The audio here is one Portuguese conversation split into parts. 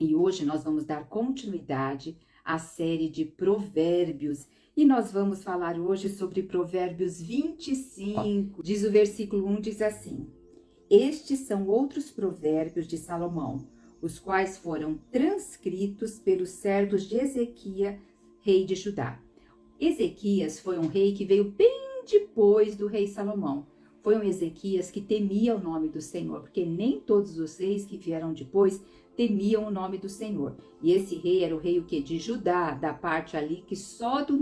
E hoje nós vamos dar continuidade à série de Provérbios. E nós vamos falar hoje sobre Provérbios 25. Diz o versículo 1, diz assim: Estes são outros provérbios de Salomão, os quais foram transcritos pelos servos de Ezequias, rei de Judá. Ezequias foi um rei que veio bem depois do rei Salomão. Foi um Ezequias que temia o nome do Senhor, porque nem todos os reis que vieram depois temiam o nome do Senhor. E esse rei era o rei de Judá, da parte ali que só do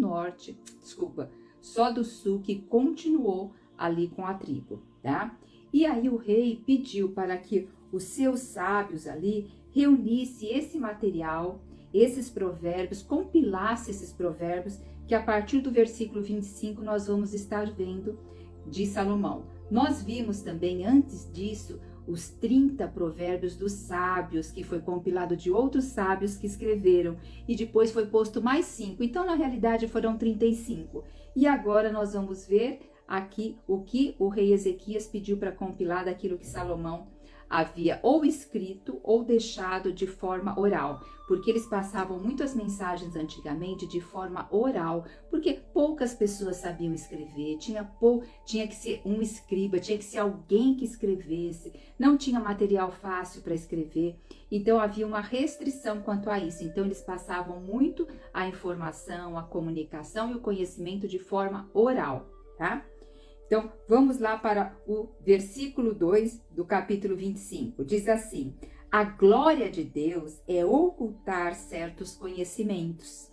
sul que continuou ali com a tribo, tá? E aí o rei pediu para que os seus sábios ali reunissem esse material, esses provérbios, compilasse esses provérbios, que a partir do versículo 25 nós vamos estar vendo de Salomão. Nós vimos também antes disso os 30 provérbios dos sábios, que foi compilado de outros sábios que escreveram, e depois foi posto mais 5. Então, na realidade, foram 35. E agora nós vamos ver aqui o que o rei Ezequias pediu para compilar daquilo que Salomão havia ou escrito ou deixado de forma oral, porque eles passavam muitas mensagens antigamente de forma oral, porque poucas pessoas sabiam escrever, tinha que ser um escriba, tinha que ser alguém que escrevesse, não tinha material fácil para escrever, então havia uma restrição quanto a isso, então eles passavam muito a informação, a comunicação e o conhecimento de forma oral, tá? Então, vamos lá para o versículo 2 do capítulo 25. Diz assim: A glória de Deus é ocultar certos conhecimentos.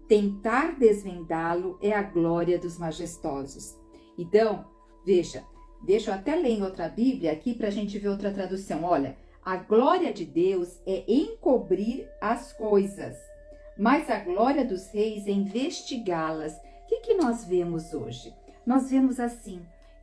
Tentar desvendá-lo é a glória dos majestosos. Então, veja, deixa eu até ler em outra Bíblia aqui para a gente ver outra tradução. Olha, a glória de Deus é encobrir as coisas, mas a glória dos reis é investigá-las. O que nós vemos hoje? Nós vemos assim,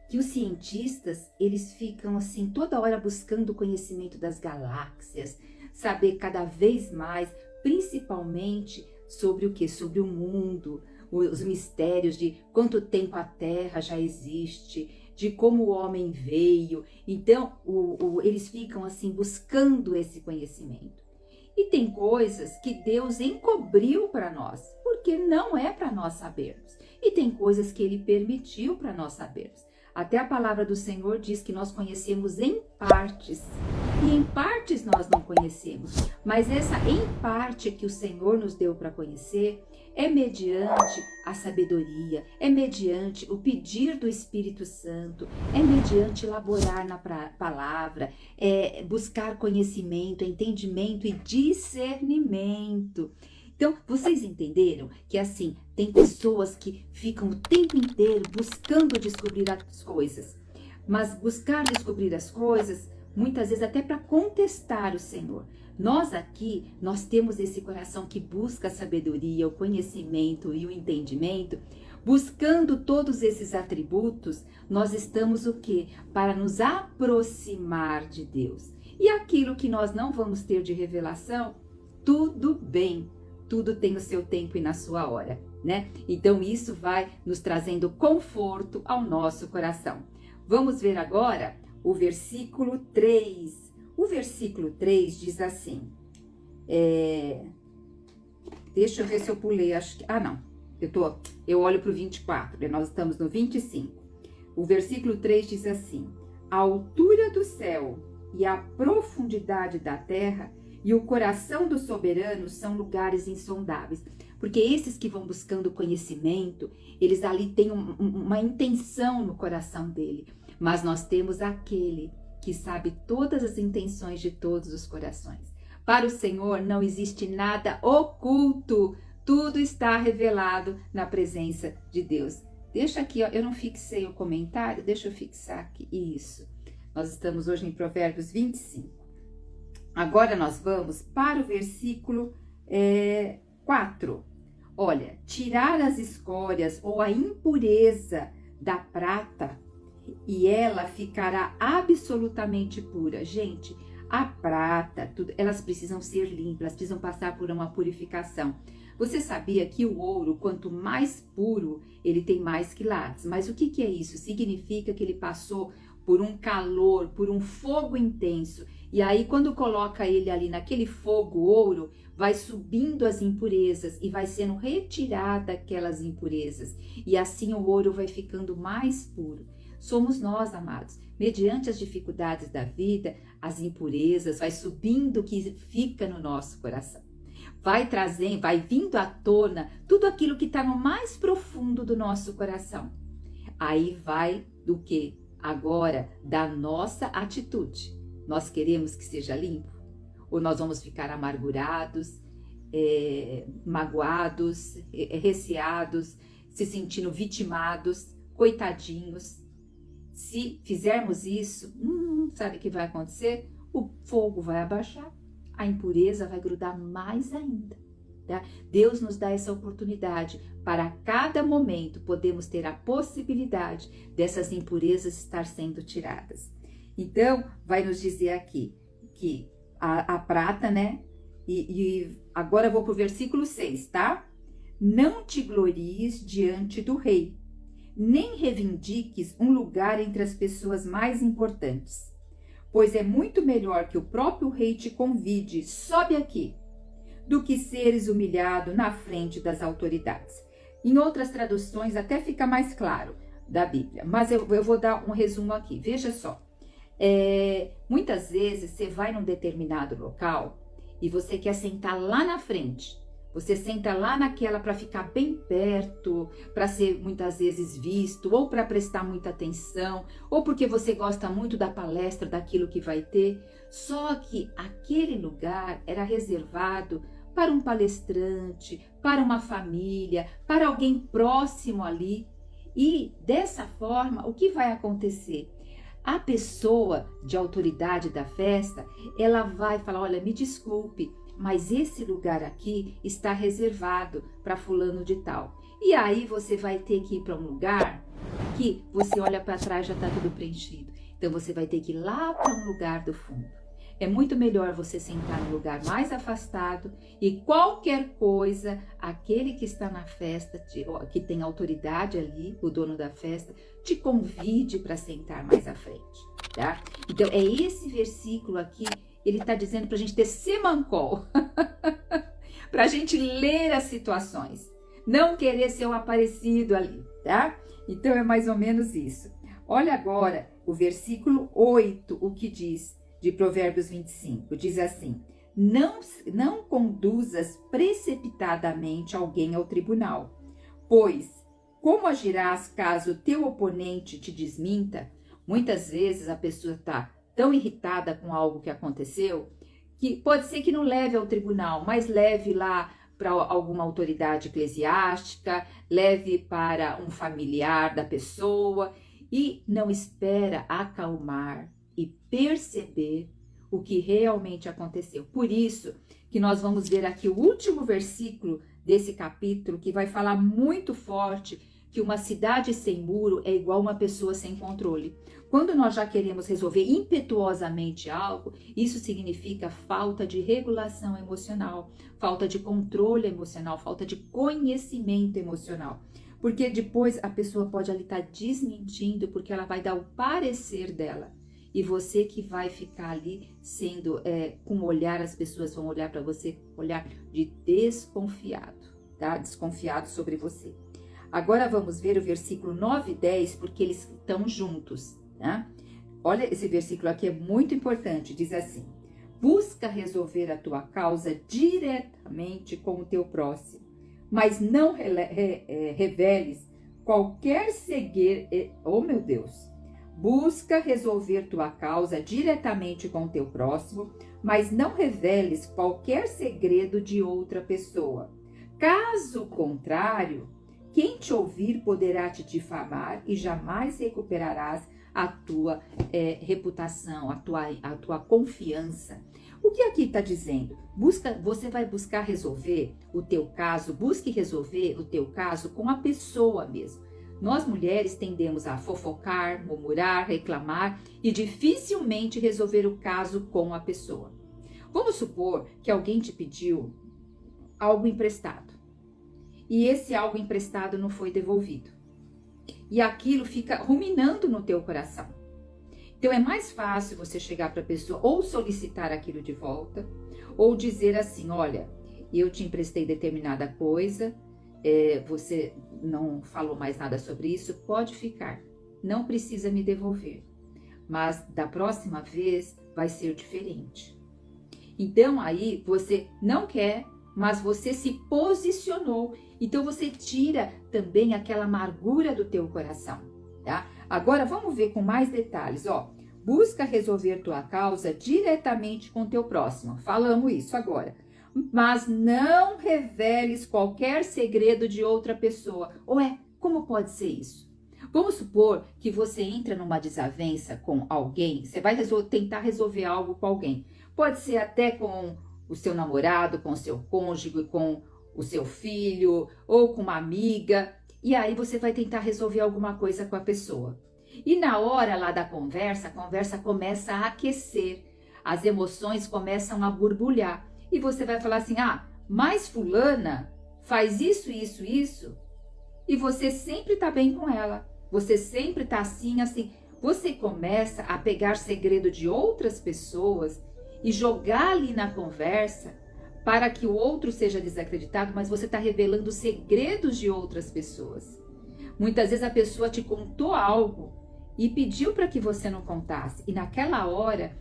que os cientistas, eles ficam assim toda hora buscando o conhecimento das galáxias, saber cada vez mais, principalmente sobre o que? Sobre o mundo, os mistérios de quanto tempo a Terra já existe, de como o homem veio. Então, eles ficam assim buscando esse conhecimento. E tem coisas que Deus encobriu para nós, porque não é para nós sabermos. E tem coisas que Ele permitiu para nós sabermos. Até a palavra do Senhor diz que nós conhecemos em partes. E em partes nós não conhecemos. Mas essa em parte que o Senhor nos deu para conhecer é mediante a sabedoria, é mediante o pedir do Espírito Santo, é mediante elaborar na palavra, é buscar conhecimento, entendimento e discernimento. Então, vocês entenderam que assim, tem pessoas que ficam o tempo inteiro buscando descobrir as coisas, mas buscar descobrir as coisas, muitas vezes até para contestar o Senhor. Nós aqui, nós temos esse coração que busca a sabedoria, o conhecimento e o entendimento. Buscando todos esses atributos, nós estamos o quê? Para nos aproximar de Deus. E aquilo que nós não vamos ter de revelação, tudo bem. Tudo tem o seu tempo e na sua hora, né? Então isso vai nos trazendo conforto ao nosso coração. Vamos ver agora o versículo 3. O versículo 3 diz assim, deixa eu ver se eu pulei, acho que, não, eu olho para o 24, nós estamos no 25. O versículo 3 diz assim, a altura do céu e a profundidade da terra e o coração do soberano são lugares insondáveis. Porque esses que vão buscando conhecimento, eles ali têm uma intenção no coração dele. Mas nós temos aquele que sabe todas as intenções de todos os corações. Para o Senhor não existe nada oculto. Tudo está revelado na presença de Deus. Deixa aqui, ó, eu não fixei o comentário, deixa eu fixar aqui. Isso. Nós estamos hoje em Provérbios 25. Agora nós vamos para o versículo 4. Olha, tirar as escórias ou a impureza da prata e ela ficará absolutamente pura. Gente, a prata, elas precisam ser limpas, elas precisam passar por uma purificação. Você sabia que o ouro, quanto mais puro, ele tem mais quilates. Mas o que é isso? Significa que ele passou por um calor, por um fogo intenso. E aí, quando coloca ele ali naquele fogo ouro, vai subindo as impurezas e vai sendo retirada aquelas impurezas. E assim o ouro vai ficando mais puro. Somos nós, amados. Mediante as dificuldades da vida, as impurezas vai subindo o que fica no nosso coração. Vai trazendo, vai vindo à tona tudo aquilo que está no mais profundo do nosso coração. Aí vai do que? Agora, da nossa atitude. Nós queremos que seja limpo? Ou nós vamos ficar amargurados, magoados, receados, se sentindo vitimados, coitadinhos? Se fizermos isso, sabe o que vai acontecer? O fogo vai abaixar, a impureza vai grudar mais ainda. Tá? Deus nos dá essa oportunidade para a cada momento podemos ter a possibilidade dessas impurezas estar sendo tiradas. Então, vai nos dizer aqui que a prata, né? E agora eu vou para o versículo 6, tá? Não te glories diante do rei, nem reivindiques um lugar entre as pessoas mais importantes, pois é muito melhor que o próprio rei te convide, sobe aqui, do que seres humilhado na frente das autoridades. Em outras traduções até fica mais claro da Bíblia, mas eu vou dar um resumo aqui. Veja só, muitas vezes você vai num determinado local e você quer sentar lá na frente. Você senta lá naquela para ficar bem perto, para ser muitas vezes visto, ou para prestar muita atenção, ou porque você gosta muito da palestra, daquilo que vai ter. Só que aquele lugar era reservado para um palestrante, para uma família, para alguém próximo ali. E dessa forma, o que vai acontecer? A pessoa de autoridade da festa, ela vai falar, olha, me desculpe, mas esse lugar aqui está reservado para fulano de tal. E aí você vai ter que ir para um lugar que você olha para trás, já está tudo preenchido. Então você vai ter que ir lá para um lugar do fundo. É muito melhor você sentar no lugar mais afastado e qualquer coisa, aquele que está na festa, que tem autoridade ali, o dono da festa, te convide para sentar mais à frente, tá? Então é esse versículo aqui, ele está dizendo para a gente ter semancol, para a gente ler as situações, não querer ser um aparecido ali, tá? Então é mais ou menos isso. Olha agora o versículo 8, o que diz de Provérbios 25, diz assim: não conduzas precipitadamente alguém ao tribunal, pois como agirás caso teu oponente te desminta? Muitas vezes a pessoa está tão irritada com algo que aconteceu, que pode ser que não leve ao tribunal, mas leve lá para alguma autoridade eclesiástica, leve para um familiar da pessoa e não espera acalmar e perceber o que realmente aconteceu. Por isso que nós vamos ver aqui o último versículo desse capítulo, que vai falar muito forte que uma cidade sem muro é igual uma pessoa sem controle. Quando nós já queremos resolver impetuosamente algo, isso significa falta de regulação emocional, falta de controle emocional, falta de conhecimento emocional. Porque depois a pessoa pode ali estar desmentindo, porque ela vai dar o parecer dela. E você que vai ficar ali sendo, com o olhar, as pessoas vão olhar para você, olhar de desconfiado, tá? Desconfiado sobre você. Agora vamos ver o versículo 9 e 10, porque eles estão juntos, né? Olha, esse versículo aqui é muito importante, diz assim: busca resolver a tua causa diretamente com o teu próximo, mas não reveles qualquer segredo. Oh, meu Deus! Busca resolver tua causa diretamente com o teu próximo, mas não reveles qualquer segredo de outra pessoa. Caso contrário, quem te ouvir poderá te difamar e jamais recuperarás a tua reputação, a tua confiança. O que aqui está dizendo? Você vai buscar resolver o teu caso, busque resolver o teu caso com a pessoa mesmo. Nós mulheres tendemos a fofocar, murmurar, reclamar e dificilmente resolver o caso com a pessoa. Vamos supor que alguém te pediu algo emprestado e esse algo emprestado não foi devolvido. E aquilo fica ruminando no teu coração. Então é mais fácil você chegar para a pessoa ou solicitar aquilo de volta, ou dizer assim, olha, eu te emprestei determinada coisa, você não falou mais nada sobre isso, pode ficar, não precisa me devolver, mas da próxima vez vai ser diferente. Então aí você não quer, mas você se posicionou, então você tira também aquela amargura do teu coração, tá? Agora vamos ver com mais detalhes, ó. Busca resolver tua causa diretamente com teu próximo. Falamos isso agora. Mas não reveles qualquer segredo de outra pessoa. Ué, como pode ser isso? Vamos supor que você entra numa desavença com alguém, você vai tentar resolver algo com alguém. Pode ser até com o seu namorado, com o seu cônjuge, com o seu filho ou com uma amiga. E aí você vai tentar resolver alguma coisa com a pessoa. E na hora lá da conversa, a conversa começa a aquecer, as emoções começam a borbulhar. E você vai falar assim, mas fulana faz isso, isso, isso. E você sempre tá bem com ela. Você sempre tá assim, assim. Você começa a pegar segredo de outras pessoas e jogar ali na conversa para que o outro seja desacreditado, mas você está revelando segredos de outras pessoas. Muitas vezes a pessoa te contou algo e pediu para que você não contasse. E naquela hora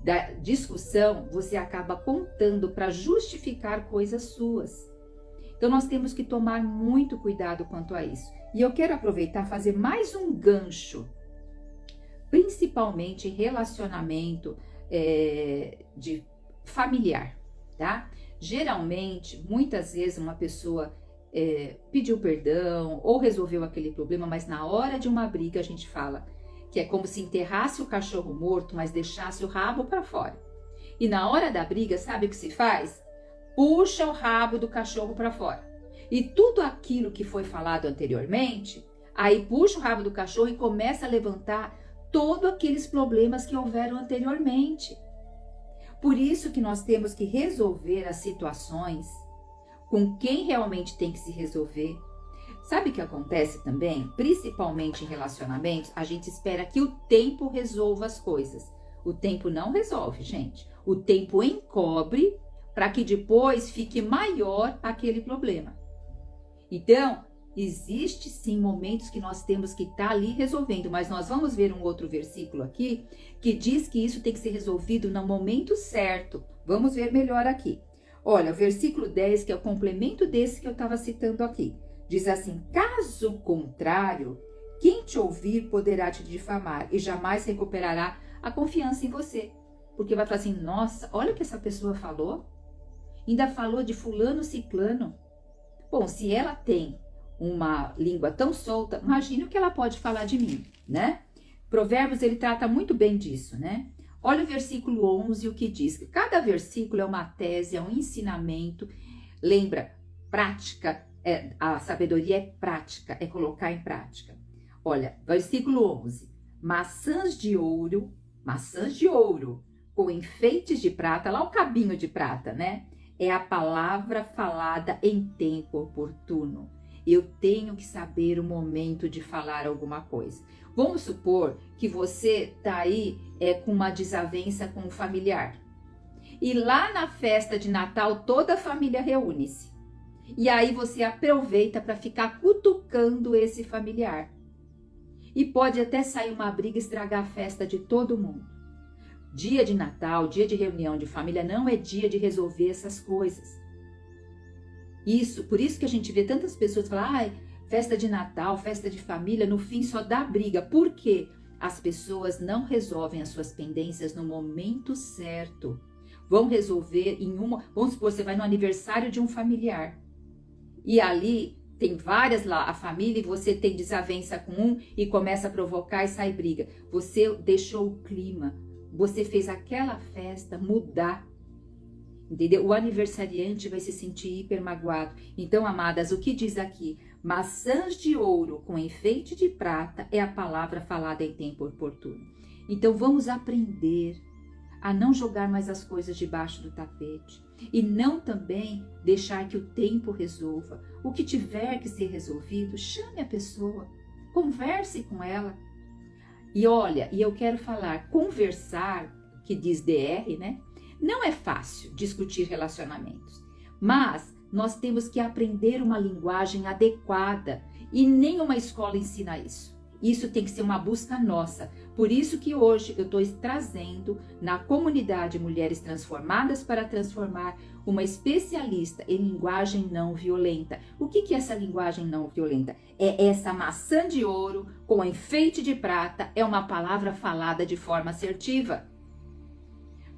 da discussão, você acaba contando para justificar coisas suas. Então nós temos que tomar muito cuidado quanto a isso. E eu quero aproveitar e fazer mais um gancho, principalmente em relacionamento de familiar, tá? Geralmente, muitas vezes uma pessoa pediu perdão ou resolveu aquele problema, mas na hora de uma briga a gente fala que é como se enterrasse o cachorro morto, mas deixasse o rabo para fora. E na hora da briga, sabe o que se faz? Puxa o rabo do cachorro para fora. E tudo aquilo que foi falado anteriormente, aí puxa o rabo do cachorro e começa a levantar todos aqueles problemas que houveram anteriormente. Por isso que nós temos que resolver as situações com quem realmente tem que se resolver. Sabe o que acontece também? Principalmente em relacionamentos, a gente espera que o tempo resolva as coisas. O tempo não resolve, gente. O tempo encobre para que depois fique maior aquele problema. Então, existe sim momentos que nós temos que estar ali resolvendo, mas nós vamos ver um outro versículo aqui que diz que isso tem que ser resolvido no momento certo. Vamos ver melhor aqui. Olha, o versículo 10, que é o complemento desse que eu estava citando aqui. Diz assim, caso contrário, quem te ouvir poderá te difamar e jamais recuperará a confiança em você. Porque vai falar assim, nossa, olha o que essa pessoa falou. Ainda falou de fulano ciclano. Bom, se ela tem uma língua tão solta, imagine o que ela pode falar de mim, né? Provérbios, ele trata muito bem disso, né? Olha o versículo 11, o que diz. Cada versículo é uma tese, é um ensinamento. Lembra, prática, a sabedoria é prática, é colocar em prática. Olha, versículo 11. Maçãs de ouro, com enfeites de prata, lá o cabinho de prata, né? É a palavra falada em tempo oportuno. Eu tenho que saber o momento de falar alguma coisa. Vamos supor que você está aí com uma desavença com um familiar. E lá na festa de Natal, toda a família reúne-se. E aí você aproveita para ficar cutucando esse familiar. E pode até sair uma briga e estragar a festa de todo mundo. Dia de Natal, dia de reunião de família, não é dia de resolver essas coisas. Por isso que a gente vê tantas pessoas falar, festa de Natal, festa de família, no fim só dá briga. Por quê? As pessoas não resolvem as suas pendências no momento certo. Vão resolver vamos supor, você vai no aniversário de um familiar. E ali tem várias lá, a família, e você tem desavença com um e começa a provocar e sai briga. Você deixou o clima. Você fez aquela festa mudar, entendeu? O aniversariante vai se sentir hiper magoado. Então, amadas, o que diz aqui? Maçãs de ouro com enfeite de prata é a palavra falada em tempo oportuno. Então, vamos aprender a não jogar mais as coisas debaixo do tapete e não também deixar que o tempo resolva. O que tiver que ser resolvido, chame a pessoa, converse com ela. E olha, e eu quero falar, conversar, que diz DR, né? Não é fácil discutir relacionamentos, mas nós temos que aprender uma linguagem adequada e nenhuma escola ensina isso. Isso tem que ser uma busca nossa. Por isso que hoje eu estou trazendo na comunidade Mulheres Transformadas para Transformar uma especialista em linguagem não violenta. O que é essa linguagem não violenta? É essa maçã de ouro com enfeite de prata, é uma palavra falada de forma assertiva.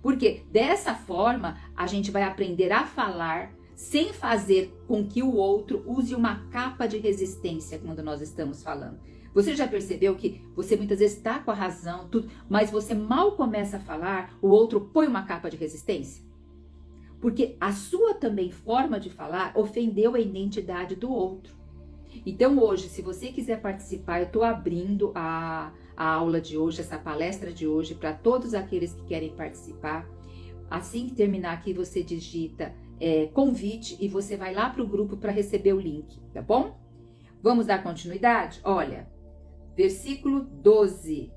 Porque dessa forma a gente vai aprender a falar sem fazer com que o outro use uma capa de resistência quando nós estamos falando. Você já percebeu que você muitas vezes está com a razão, tudo, mas você mal começa a falar, o outro põe uma capa de resistência? Porque a sua também forma de falar ofendeu a identidade do outro. Então hoje, se você quiser participar, eu estou abrindo a aula de hoje, essa palestra de hoje, para todos aqueles que querem participar. Assim que terminar aqui, você digita convite e você vai lá para o grupo para receber o link, tá bom? Vamos dar continuidade? Olha, versículo 12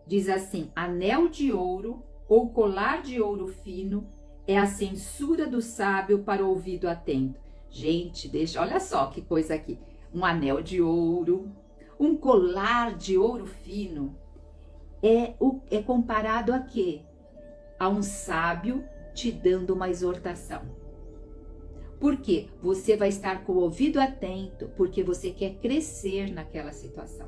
diz assim: anel de ouro ou colar de ouro fino é a censura do sábio para o ouvido atento. Gente, olha só que coisa aqui. Um anel de ouro, um colar de ouro fino é comparado a quê? A um sábio te dando uma exortação. Por quê? Você vai estar com o ouvido atento porque você quer crescer naquela situação.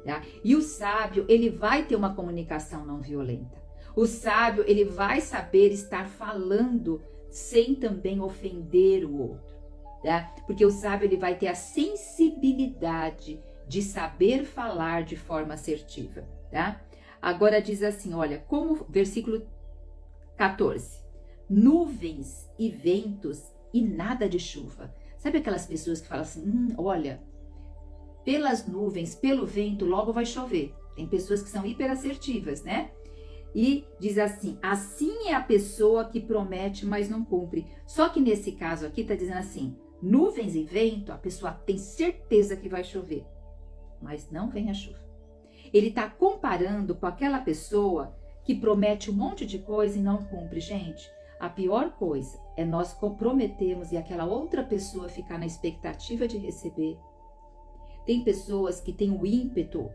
Tá? E o sábio, ele vai ter uma comunicação não violenta. O sábio, ele vai saber estar falando sem também ofender o outro. Tá? Porque o sábio, ele vai ter a sensibilidade de saber falar de forma assertiva. Tá? Agora diz assim, olha, como versículo 14. Nuvens e ventos e nada de chuva. Sabe aquelas pessoas que falam assim, olha, pelas nuvens, pelo vento, logo vai chover. Tem pessoas que são hiperassertivas, né? E diz assim, assim é a pessoa que promete, mas não cumpre. Só que nesse caso aqui está dizendo assim, nuvens e vento, a pessoa tem certeza que vai chover, mas não vem a chuva. Ele está comparando com aquela pessoa que promete um monte de coisa e não cumpre. Gente, a pior coisa é nós comprometermos e aquela outra pessoa ficar na expectativa de receber. Tem pessoas que têm o ímpeto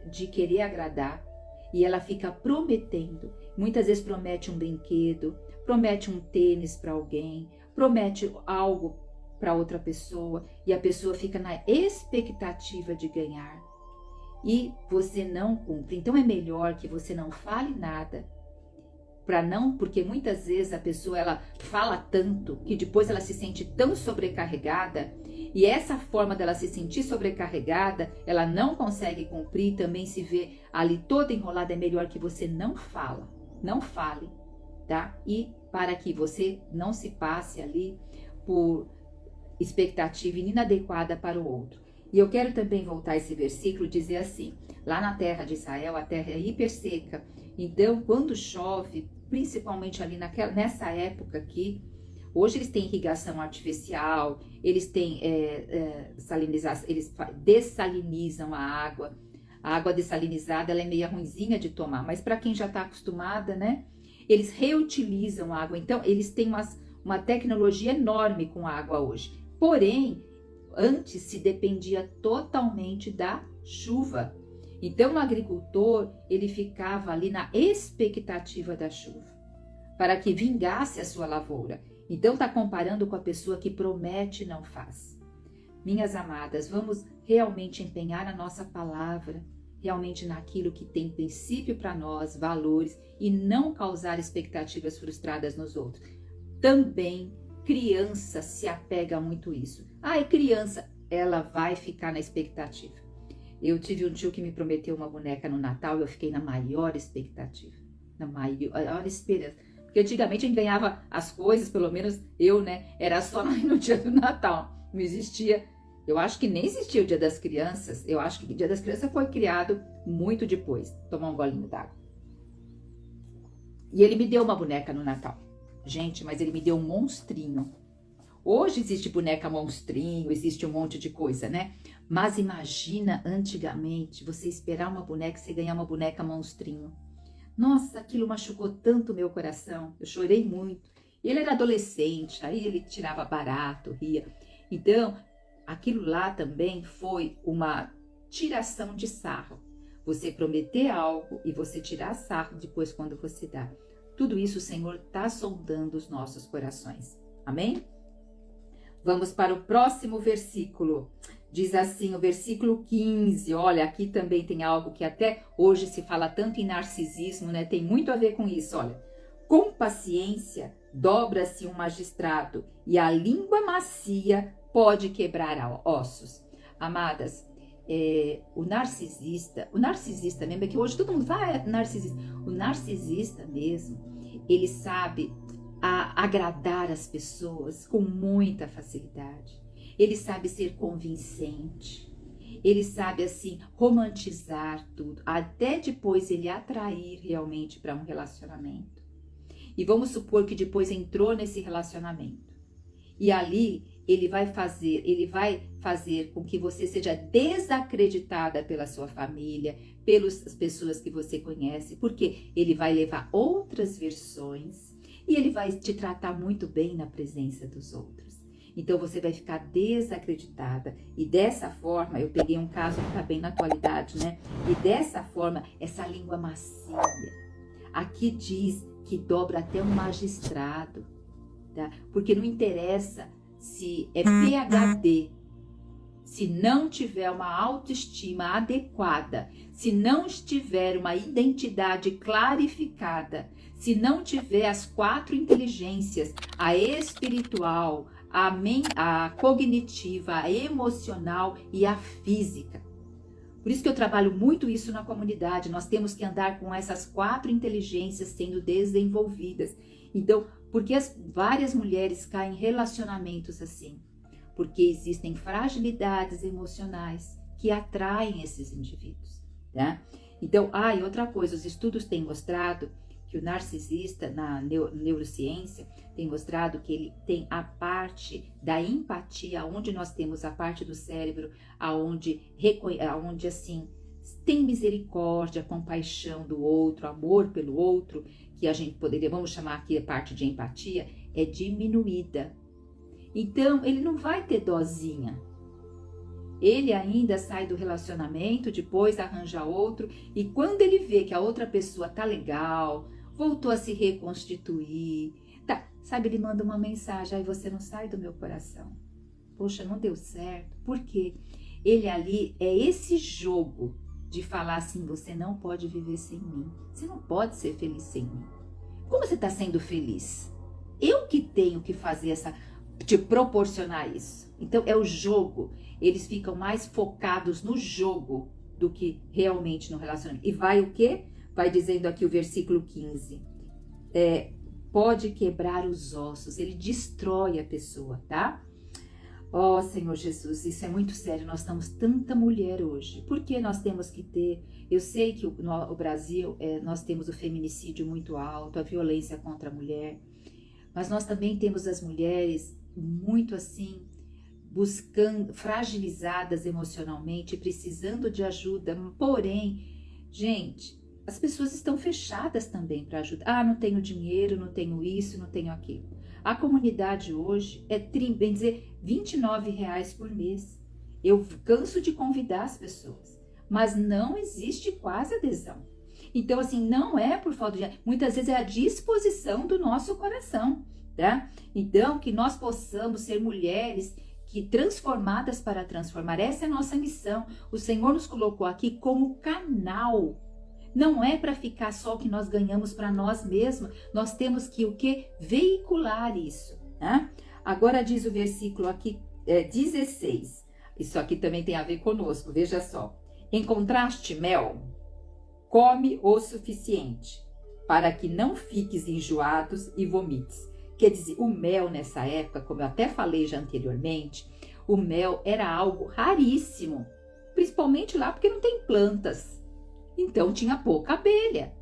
de querer agradar e ela fica prometendo. Muitas vezes promete um brinquedo, promete um tênis para alguém, promete algo para outra pessoa e a pessoa fica na expectativa de ganhar e você não cumpre. Então é melhor que você não fale nada, porque muitas vezes a pessoa ela fala tanto que depois ela se sente tão sobrecarregada e essa forma dela se sentir sobrecarregada, ela não consegue cumprir, também se vê ali toda enrolada. É melhor que você não fale, tá? E para que você não se passe ali por expectativa inadequada para o outro. E eu quero também voltar esse versículo e dizer assim, lá na terra de Israel, a terra é hiper seca, então quando chove, principalmente ali nessa época aqui, hoje eles têm irrigação artificial, eles têm salinização, eles dessalinizam a água dessalinizada ela é meio ruinzinha de tomar, mas para quem já está acostumada, né, eles reutilizam a água, então eles têm uma tecnologia enorme com a água hoje, porém, antes se dependia totalmente da chuva. Então o agricultor, ele ficava ali na expectativa da chuva, para que vingasse a sua lavoura. Então está comparando com a pessoa que promete e não faz. Minhas amadas, vamos realmente empenhar a nossa palavra, realmente naquilo que tem princípio para nós, valores, e não causar expectativas frustradas nos outros. Também criança se apega muito a isso. É criança, ela vai ficar na expectativa. Eu tive um tio que me prometeu uma boneca no Natal e eu fiquei na maior expectativa, na maior esperança. Porque antigamente a gente ganhava as coisas, pelo menos eu, né? Era só no dia do Natal. Não existia, eu acho que nem existia o Dia das Crianças. Eu acho que o Dia das Crianças foi criado muito depois. Tomar um golinho d'água. E ele me deu uma boneca no Natal. Gente, mas ele me deu um monstrinho. Hoje existe boneca monstrinho, existe um monte de coisa, né? Mas imagina antigamente você esperar uma boneca e você ganhar uma boneca monstrinho. Nossa, aquilo machucou tanto o meu coração, eu chorei muito. Ele era adolescente, aí ele tirava barato, ria. Então, aquilo lá também foi uma tiração de sarro. Você prometer algo e você tirar sarro depois quando você dá. Tudo isso o Senhor está sondando os nossos corações. Amém? Vamos para o próximo versículo. Diz assim, o versículo 15, olha, aqui também tem algo que até hoje se fala tanto em narcisismo, né? Tem muito a ver com isso, olha. Com paciência, dobra-se um magistrado e a língua macia pode quebrar ossos. Amadas, o narcisista mesmo, é que hoje todo mundo fala narcisista. O narcisista mesmo, ele sabe agradar as pessoas com muita facilidade. Ele sabe ser convincente. Ele sabe, assim, romantizar tudo. Até depois ele atrair realmente para um relacionamento. E vamos supor que depois entrou nesse relacionamento. E ali ele vai fazer com que você seja desacreditada pela sua família, pelas pessoas que você conhece, porque ele vai levar outras versões e ele vai te tratar muito bem na presença dos outros. Então você vai ficar desacreditada e dessa forma, eu peguei um caso que está bem na atualidade, né? E dessa forma, essa língua macia, aqui diz que dobra até um magistrado, tá? Porque não interessa se é PhD, se não tiver uma autoestima adequada, se não tiver uma identidade clarificada, se não tiver as 4 inteligências, a espiritual, a cognitiva, a emocional e a física. Por isso que eu trabalho muito isso na comunidade. Nós temos que andar com essas 4 inteligências sendo desenvolvidas. Então, por que várias mulheres caem em relacionamentos assim? Porque existem fragilidades emocionais que atraem esses indivíduos, tá? Então, e outra coisa, os estudos têm mostrado que o narcisista, na neurociência, tem mostrado que ele tem a parte da empatia, onde nós temos a parte do cérebro, aonde assim, tem misericórdia, compaixão do outro, amor pelo outro, que a gente vamos chamar aqui a parte de empatia, é diminuída. Então, ele não vai ter dozinha. Ele ainda sai do relacionamento, depois arranja outro, e quando ele vê que a outra pessoa tá legal, voltou a se reconstituir, sabe, ele manda uma mensagem, aí você não sai do meu coração. Poxa, não deu certo. Por quê? Ele ali é esse jogo de falar assim, você não pode viver sem mim. Você não pode ser feliz sem mim. Como você está sendo feliz? Eu que tenho que fazer te proporcionar isso. Então é o jogo. Eles ficam mais focados no jogo do que realmente no relacionamento. E vai o quê? Vai dizendo aqui o versículo 15. Pode quebrar os ossos. Ele destrói a pessoa, tá? Ó Senhor Jesus, isso é muito sério. Nós temos tanta mulher hoje. Por que nós temos que ter? Eu sei que o Brasil, nós temos o feminicídio muito alto, a violência contra a mulher. Mas nós também temos as mulheres muito assim, buscando, fragilizadas emocionalmente, precisando de ajuda. Porém, gente, as pessoas estão fechadas também para ajudar. Não tenho dinheiro, não tenho isso, não tenho aquilo. A comunidade hoje é, bem dizer, R$29 por mês. Eu canso de convidar as pessoas, mas não existe quase adesão. Então, assim, não é por falta de... Muitas vezes é a disposição do nosso coração, tá? Então, que nós possamos ser mulheres transformadas para transformar. Essa é a nossa missão. O Senhor nos colocou aqui como canal. Não é para ficar só o que nós ganhamos para nós mesmos. Nós temos que o quê? Veicular isso, né? Agora diz o versículo aqui 16. Isso aqui também tem a ver conosco, veja só. Encontraste mel? Come o suficiente, para que não fiques enjoados e vomites. Quer dizer, o mel nessa época, como eu até falei já anteriormente, o mel era algo raríssimo, principalmente lá porque não tem plantas, então tinha pouca abelha.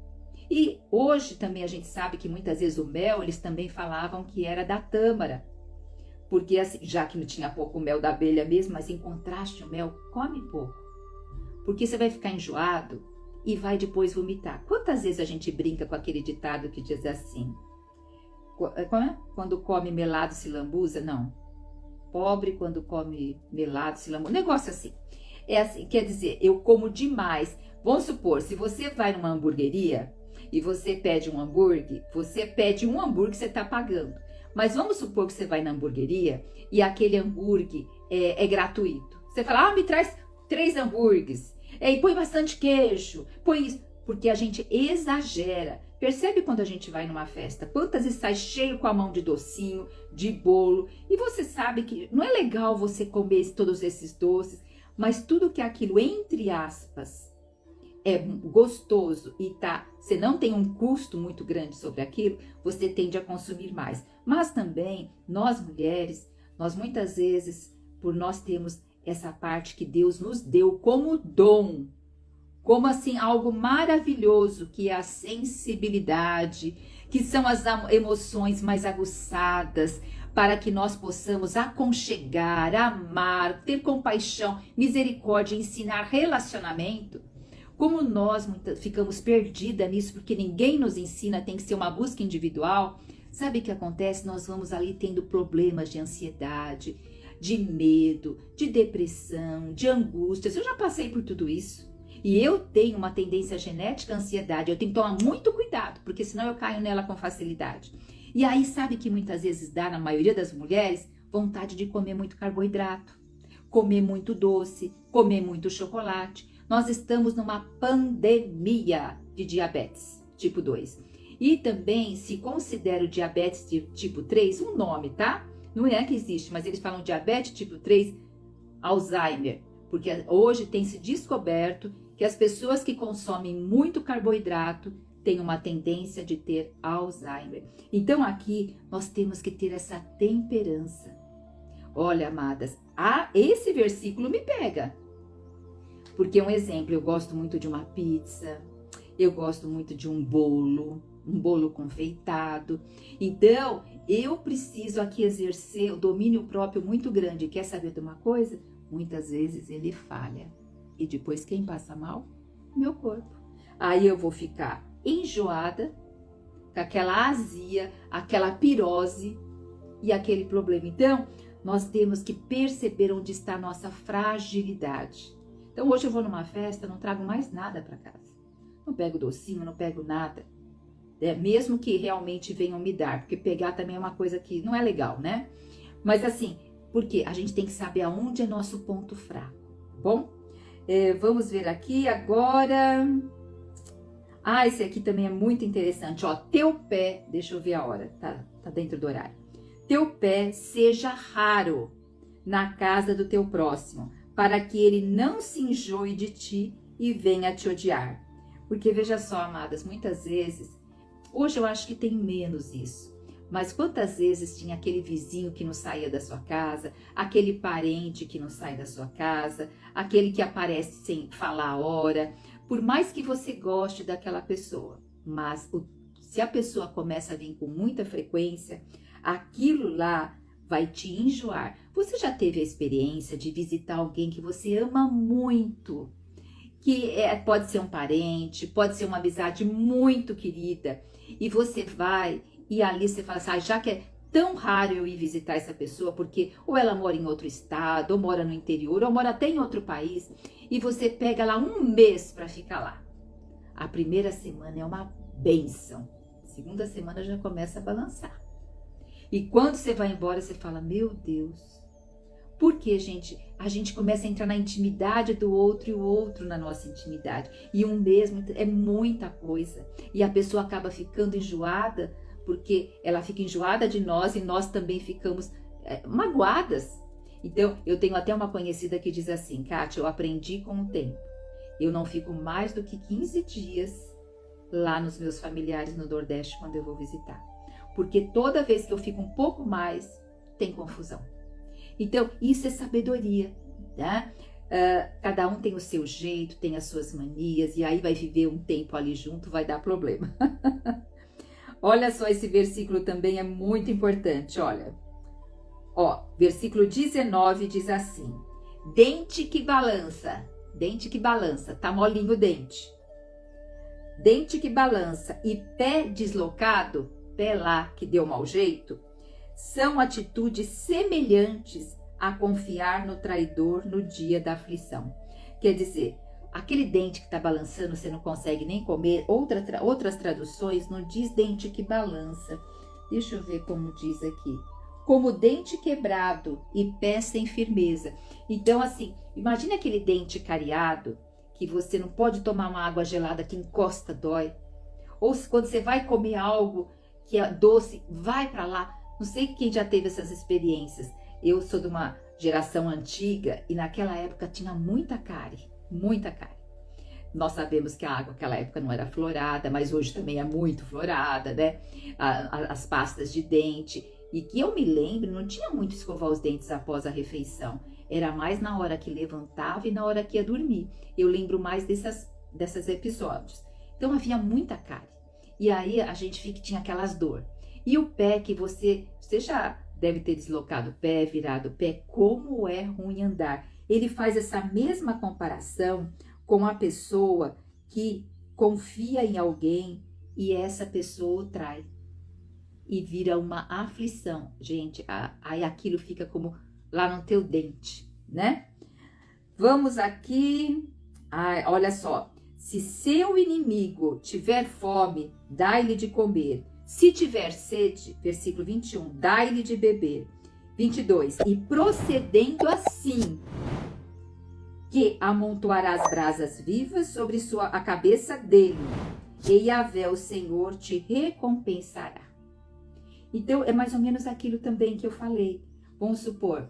E hoje também a gente sabe que muitas vezes o mel, eles também falavam que era da tâmara, Porque assim, já que não tinha pouco mel da abelha mesmo, mas encontraste o mel, come pouco. Porque você vai ficar enjoado e vai depois vomitar. Quantas vezes a gente brinca com aquele ditado que diz assim, quando come melado se lambuza? Não. Pobre quando come melado se lambuza. Negócio assim. É assim, quer dizer, eu como demais. Vamos supor, se você vai numa hamburgueria e você pede um hambúrguer, você está pagando. Mas vamos supor que você vai na hamburgueria e aquele hambúrguer é gratuito. Você fala, me traz 3 hambúrgueres. E põe bastante queijo, põe isso. Porque a gente exagera. Percebe quando a gente vai numa festa? Quantas vezes sai cheio com a mão de docinho, de bolo. E você sabe que não é legal você comer todos esses doces. Mas tudo que é aquilo, entre aspas, é gostoso e você não tem um custo muito grande sobre aquilo, você tende a consumir mais. Mas também, nós mulheres, nós muitas vezes, por nós termos essa parte que Deus nos deu como dom, como assim algo maravilhoso, que é a sensibilidade, que são as emoções mais aguçadas, para que nós possamos aconchegar, amar, ter compaixão, misericórdia, ensinar relacionamento. Como nós ficamos perdidas nisso, porque ninguém nos ensina, tem que ser uma busca individual. Sabe o que acontece? Nós vamos ali tendo problemas de ansiedade, de medo, de depressão, de angústias. Eu já passei por tudo isso. E eu tenho uma tendência genética à ansiedade. Eu tenho que tomar muito cuidado, porque senão eu caio nela com facilidade. E aí, sabe que muitas vezes dá, na maioria das mulheres, vontade de comer muito carboidrato, comer muito doce, comer muito chocolate. Nós estamos numa pandemia de diabetes tipo 2. E também se considera o diabetes tipo 3 um nome, tá? Não é que existe, mas eles falam diabetes tipo 3 Alzheimer. Porque hoje tem se descoberto que as pessoas que consomem muito carboidrato têm uma tendência de ter Alzheimer. Então aqui nós temos que ter essa temperança. Olha, amadas, esse versículo me pega. Porque um exemplo, eu gosto muito de uma pizza, eu gosto muito de um bolo confeitado. Então, eu preciso aqui exercer o domínio próprio muito grande. Quer saber de uma coisa? Muitas vezes ele falha. E depois quem passa mal? Meu corpo. Aí eu vou ficar enjoada, com aquela azia, aquela pirose e aquele problema. Então, nós temos que perceber onde está a nossa fragilidade. Então, hoje eu vou numa festa, não trago mais nada para casa. Não pego docinho, não pego nada. Mesmo que realmente venham me dar, porque pegar também é uma coisa que não é legal, né? Mas assim, porque a gente tem que saber aonde é nosso ponto fraco, tá bom? Vamos ver aqui agora. Esse aqui também é muito interessante, ó. Teu pé, deixa eu ver a hora, tá dentro do horário. Teu pé seja raro na casa do teu próximo, para que ele não se enjoe de ti e venha te odiar. Porque veja só, amadas, muitas vezes, hoje eu acho que tem menos isso, mas quantas vezes tinha aquele vizinho que não saía da sua casa, aquele parente que não sai da sua casa, aquele que aparece sem falar a hora, por mais que você goste daquela pessoa, mas se a pessoa começa a vir com muita frequência, aquilo lá vai te enjoar. Você já teve a experiência de visitar alguém que você ama muito, que pode ser um parente, pode ser uma amizade muito querida, e você vai e ali você fala assim, já que é tão raro eu ir visitar essa pessoa, porque ou ela mora em outro estado, ou mora no interior, ou mora até em outro país, e você pega lá um mês para ficar lá. A primeira semana é uma bênção, a segunda semana já começa a balançar. E quando você vai embora, você fala, meu Deus, porque a gente começa a entrar na intimidade do outro e o outro na nossa intimidade. E um mesmo é muita coisa. E a pessoa acaba ficando enjoada, porque ela fica enjoada de nós e nós também ficamos magoadas. Então, eu tenho até uma conhecida que diz assim, Kátia, eu aprendi com o tempo. Eu não fico mais do que 15 dias lá nos meus familiares no Nordeste quando eu vou visitar. Porque toda vez que eu fico um pouco mais, tem confusão. Então, isso é sabedoria, né? Cada um tem o seu jeito, tem as suas manias, e aí vai viver um tempo ali junto, vai dar problema. Olha só, esse versículo também é muito importante, olha. Ó, versículo 19 diz assim: dente que balança, tá molinho o dente. Dente que balança e pé deslocado, pé lá que deu mau jeito, são atitudes semelhantes a confiar no traidor no dia da aflição. Quer dizer, aquele dente que está balançando, você não consegue nem comer. Outras traduções não diz dente que balança. Deixa eu ver como diz aqui. Como dente quebrado e pé sem firmeza. Então, assim, imagina aquele dente cariado, que você não pode tomar uma água gelada que encosta, dói. Ou quando você vai comer algo que é doce, vai para lá. Não sei quem já teve essas experiências. Eu sou de uma geração antiga e naquela época tinha muita cárie, muita cárie. Nós sabemos que a água naquela época não era florada, mas hoje também é muito florada, né? As pastas de dente. E que eu me lembro, não tinha muito escovar os dentes após a refeição. Era mais na hora que levantava e na hora que ia dormir. Eu lembro mais desses episódios. Então havia muita cárie. E aí a gente tinha aquelas dor. E o pé que você já deve ter deslocado o pé, virado o pé, como é ruim andar. Ele faz essa mesma comparação com a pessoa que confia em alguém e essa pessoa o trai. E vira uma aflição. Gente, aí aquilo fica como lá no teu dente, né? Vamos aqui. Olha só. Se seu inimigo tiver fome, dai-lhe de comer. Se tiver sede, versículo 21, dai-lhe de beber. 22, e procedendo assim, que amontoarás brasas vivas sobre a cabeça dele, e Yahvé, o Senhor, te recompensará. Então, é mais ou menos aquilo também que eu falei. Vamos supor,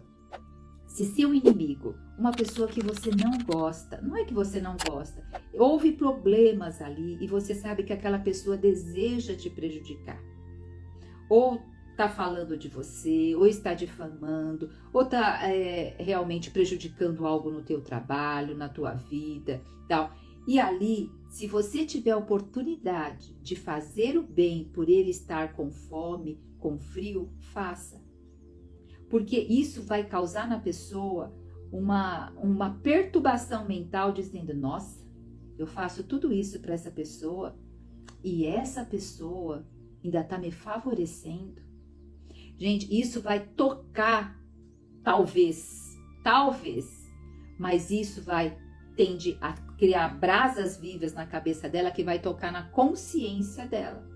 se seu inimigo, uma pessoa que você não gosta, não é que você não gosta, houve problemas ali e você sabe que aquela pessoa deseja te prejudicar. Ou está falando de você, ou está difamando, ou está realmente prejudicando algo no teu trabalho, na tua vida, tal. E ali, se você tiver a oportunidade de fazer o bem por ele estar com fome, com frio, faça. Porque isso vai causar na pessoa uma perturbação mental, dizendo, nossa, eu faço tudo isso para essa pessoa e essa pessoa ainda está me favorecendo. Gente, isso vai tocar, talvez, mas isso tende a criar brasas vivas na cabeça dela que vai tocar na consciência dela.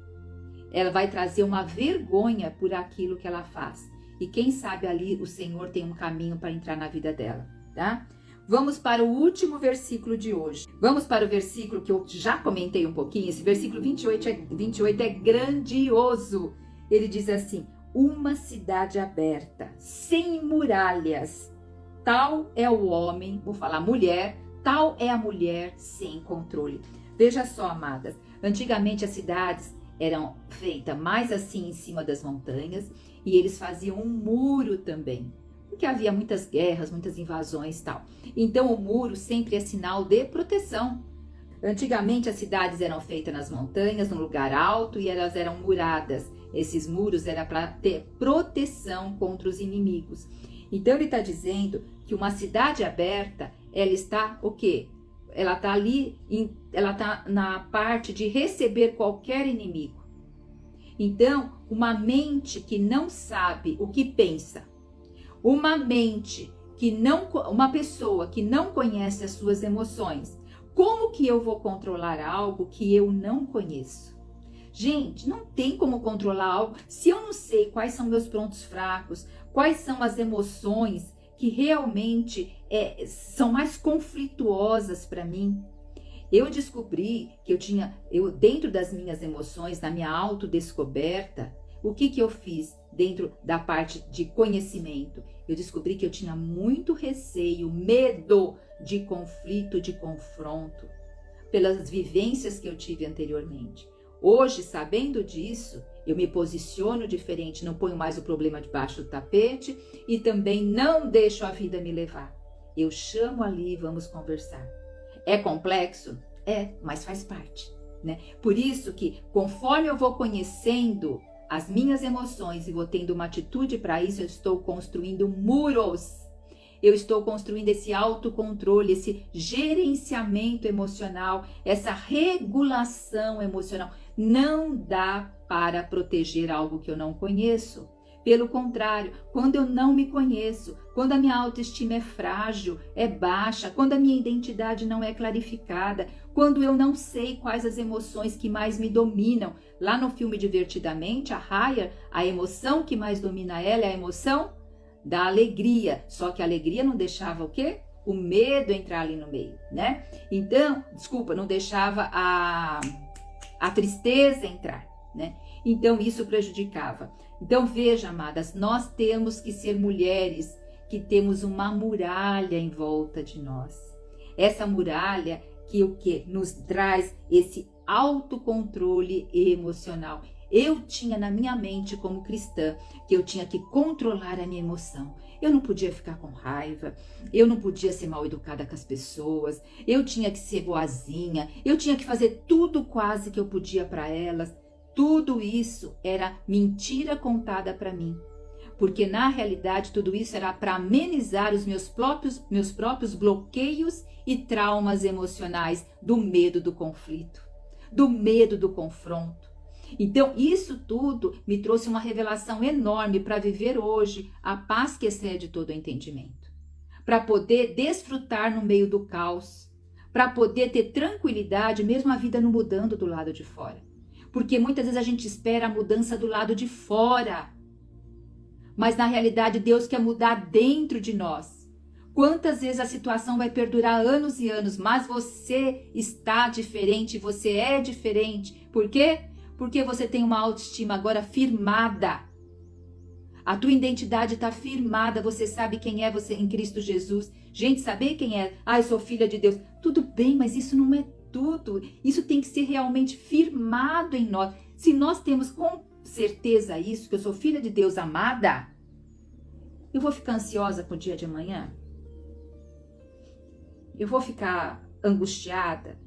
Ela vai trazer uma vergonha por aquilo que ela faz. E quem sabe ali o Senhor tem um caminho para entrar na vida dela, tá? Vamos para o último versículo de hoje. Vamos para o versículo que eu já comentei um pouquinho. Esse versículo 28 é grandioso. Ele diz assim, uma cidade aberta, sem muralhas. Tal é o homem, vou falar mulher, tal é a mulher sem controle. Veja só, amadas, antigamente as cidades eram feitas mais assim em cima das montanhas e eles faziam um muro também, porque havia muitas guerras, muitas invasões e tal. Então o muro sempre é sinal de proteção. Antigamente as cidades eram feitas nas montanhas, num lugar alto e elas eram muradas. Esses muros eram para ter proteção contra os inimigos. Então ele está dizendo que uma cidade aberta, ela está o quê? Ela está ali, ela está na parte de receber qualquer inimigo. Então, uma mente que não sabe o que pensa, uma pessoa que não conhece as suas emoções, como que eu vou controlar algo que eu não conheço? Gente, não tem como controlar algo se eu não sei quais são meus pontos fracos, quais são as emoções que realmente são mais conflituosas para mim. Eu descobri que eu dentro das minhas emoções, na minha autodescoberta, o que eu fiz dentro da parte de conhecimento? Eu descobri que eu tinha muito receio, medo de conflito, de confronto, pelas vivências que eu tive anteriormente. Hoje, sabendo disso, eu me posiciono diferente, não ponho mais o problema debaixo do tapete e também não deixo a vida me levar. Eu chamo ali e vamos conversar. É complexo? É, mas faz parte, né? Por isso que, conforme eu vou conhecendo as minhas emoções e vou tendo uma atitude para isso, eu estou construindo muros. Eu estou construindo esse autocontrole, esse gerenciamento emocional, essa regulação emocional. Não dá para proteger algo que eu não conheço. Pelo contrário, quando eu não me conheço, quando a minha autoestima é frágil, é baixa, quando a minha identidade não é clarificada, quando eu não sei quais as emoções que mais me dominam. Lá no filme Divertidamente, a Raya, a emoção que mais domina ela é a emoção da alegria. Só que a alegria não deixava o quê? O medo entrar ali no meio, né? Então, não deixava a tristeza entrar, né? Então, isso prejudicava. Então, veja, amadas, nós temos que ser mulheres que temos uma muralha em volta de nós. Essa muralha que o que nos traz esse autocontrole emocional. Eu tinha na minha mente como cristã que eu tinha que controlar a minha emoção. Eu não podia ficar com raiva, eu não podia ser mal educada com as pessoas, eu tinha que ser boazinha, eu tinha que fazer tudo quase que eu podia para elas. Tudo isso era mentira contada para mim, porque na realidade tudo isso era para amenizar os meus próprios bloqueios e traumas emocionais do medo do conflito, do medo do confronto. Então isso tudo me trouxe uma revelação enorme para viver hoje a paz que excede todo o entendimento, para poder desfrutar no meio do caos, para poder ter tranquilidade mesmo a vida não mudando do lado de fora. Porque muitas vezes a gente espera a mudança do lado de fora. Mas na realidade Deus quer mudar dentro de nós. Quantas vezes a situação vai perdurar anos e anos, mas você está diferente, você é diferente. Por quê? Porque você tem uma autoestima agora firmada. A tua identidade está firmada, você sabe quem é você em Cristo Jesus. Gente, saber quem é? Eu sou filha de Deus. Tudo bem, mas isso não é tudo. Isso tem que ser realmente firmado em nós. Se nós temos com certeza isso, que eu sou filha de Deus amada, eu vou ficar ansiosa com o dia de amanhã? Eu vou ficar angustiada?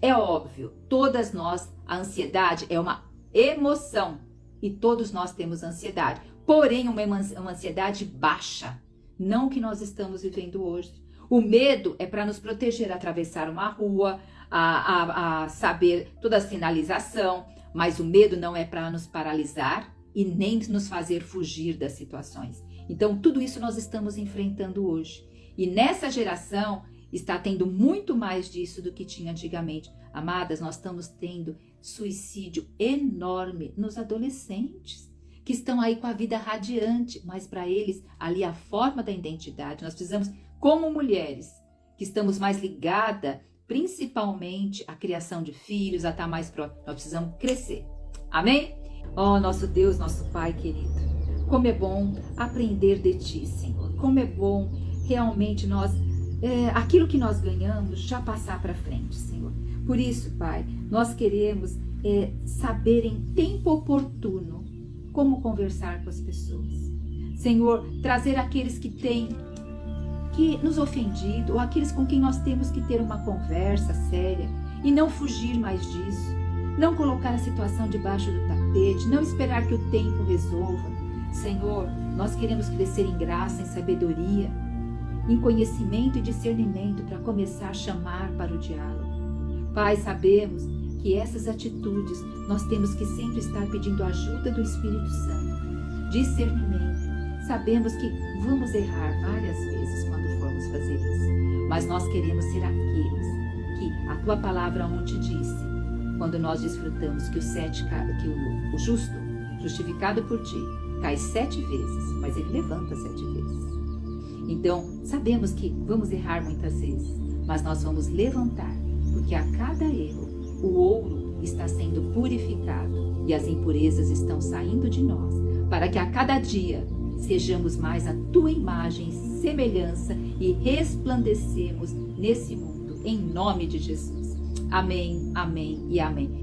É óbvio, todas nós, a ansiedade é uma emoção e todos nós temos ansiedade. Porém, uma ansiedade baixa, não o que nós estamos vivendo hoje. O medo é para nos proteger, atravessar uma rua, a saber toda a sinalização, mas o medo não é para nos paralisar e nem nos fazer fugir das situações. Então, tudo isso nós estamos enfrentando hoje. E nessa geração está tendo muito mais disso do que tinha antigamente. Amadas, nós estamos tendo suicídio enorme nos adolescentes, que estão aí com a vida radiante, mas para eles ali a forma da identidade. Nós precisamos, como mulheres, que estamos mais ligadas principalmente à criação de filhos, a estar mais próximo, nós precisamos crescer. Amém? Oh, nosso Deus, nosso Pai querido, como é bom aprender de Ti, Senhor. Como é bom realmente nós, aquilo que nós ganhamos, já passar para frente, Senhor. Por isso, Pai, nós queremos saber em tempo oportuno como conversar com as pessoas. Senhor, trazer aqueles que têm nos ofendido, ou aqueles com quem nós temos que ter uma conversa séria e não fugir mais disso, não colocar a situação debaixo do tapete, não esperar que o tempo resolva. Senhor, nós queremos crescer em graça, em sabedoria, em conhecimento e discernimento para começar a chamar para o diálogo. Pai, sabemos que essas atitudes nós temos que sempre estar pedindo a ajuda do Espírito Santo, discernimento. Sabemos que vamos errar várias vezes quando formos fazer isso, mas nós queremos ser aqueles que a Tua palavra ontem disse, quando nós desfrutamos que o justo, justificado por Ti, cai 7 vezes, mas ele levanta 7 vezes. Então, sabemos que vamos errar muitas vezes, mas nós vamos levantar, porque a cada erro, o ouro está sendo purificado e as impurezas estão saindo de nós, para que a cada dia sejamos mais a Tua imagem e semelhança e resplandecemos nesse mundo, em nome de Jesus. Amém, amém e amém.